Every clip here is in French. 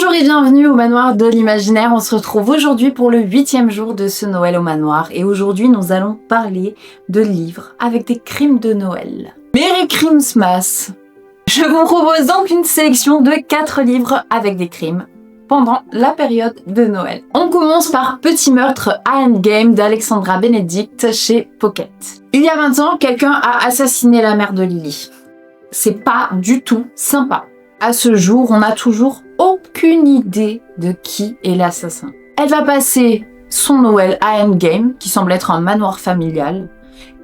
Bonjour et bienvenue au manoir de l'imaginaire. On se retrouve aujourd'hui pour le 8e jour de ce Noël au manoir. Et aujourd'hui, nous allons parler de livres avec des crimes de Noël. Merry Christmas! Je vous propose donc une sélection de 4 livres avec des crimes pendant la période de Noël. On commence par Petit meurtre à Endgame d'Alexandra Benedict chez Pocket. Il y a 20 ans, quelqu'un a assassiné la mère de Lily. C'est pas du tout sympa. À ce jour, on n'a toujours aucune idée de qui est l'assassin. Elle va passer son Noël à Endgame, qui semble être un manoir familial,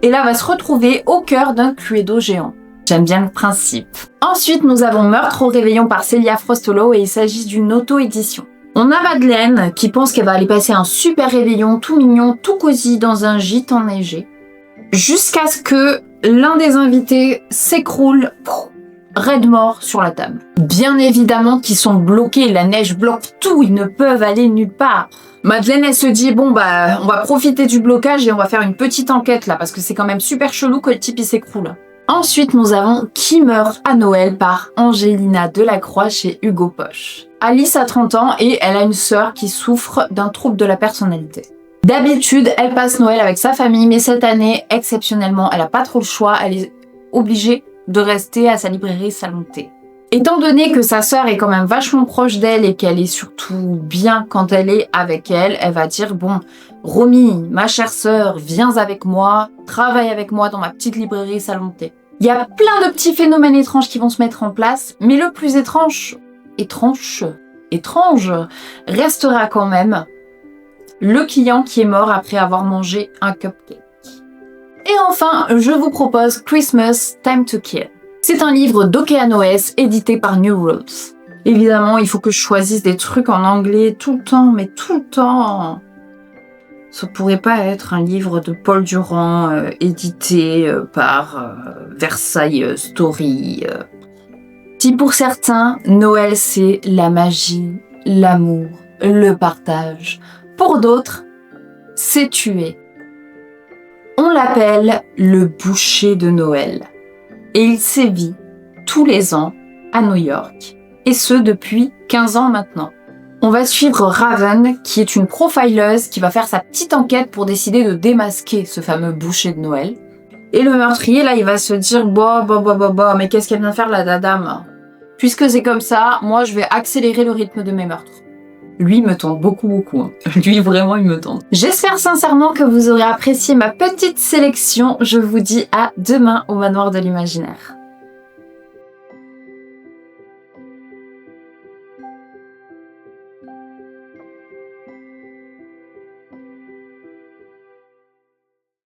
et là va se retrouver au cœur d'un Cluedo géant. J'aime bien le principe. Ensuite, nous avons Meurtre au réveillon par Celia Frost Hollow et il s'agit d'une auto-édition. On a Madeleine qui pense qu'elle va aller passer un super réveillon tout mignon, tout cosy dans un gîte enneigé, jusqu'à ce que l'un des invités s'écroule raide mort sur la table. Bien évidemment qu'ils sont bloqués, la neige bloque tout, ils ne peuvent aller nulle part. Madeleine, elle se dit, bon bah, on va profiter du blocage et on va faire une petite enquête là, parce que c'est quand même super chelou que le type il s'écroule. Ensuite, nous avons Qui meurt à Noël par Angelina Delacroix chez Hugo Poche. Alice a 30 ans et elle a une sœur qui souffre d'un trouble de la personnalité. D'habitude, elle passe Noël avec sa famille, mais cette année, exceptionnellement, elle n'a pas trop le choix, elle est obligée de rester à sa librairie Salon T. Étant donné que sa sœur est quand même vachement proche d'elle et qu'elle est surtout bien quand elle est avec elle, elle va dire, bon, Romy, ma chère sœur, viens avec moi, travaille avec moi dans ma petite librairie Salon T. Il y a plein de petits phénomènes étranges qui vont se mettre en place, mais le plus étrange restera quand même le client qui est mort après avoir mangé un cupcake. Et enfin, je vous propose Christmas Time to Kill. C'est un livre d'Océanoès édité par New Roads. Évidemment, il faut que je choisisse des trucs en anglais tout le temps, mais tout le temps. Ça pourrait pas être un livre de Paul Durand édité par Versailles Story. Si pour certains, Noël c'est la magie, l'amour, le partage. Pour d'autres, c'est tuer. On l'appelle le boucher de Noël. Et il sévit tous les ans à New York. Et ce depuis 15 ans maintenant. On va suivre Raven, qui est une profileuse qui va faire sa petite enquête pour décider de démasquer ce fameux boucher de Noël. Et le meurtrier, là, il va se dire, mais qu'est-ce qu'elle vient faire la dame? Puisque c'est comme ça, moi je vais accélérer le rythme de mes meurtres. Lui, il me tente beaucoup. Hein. Lui, vraiment, il me tente. J'espère sincèrement que vous aurez apprécié ma petite sélection. Je vous dis à demain au manoir de l'imaginaire.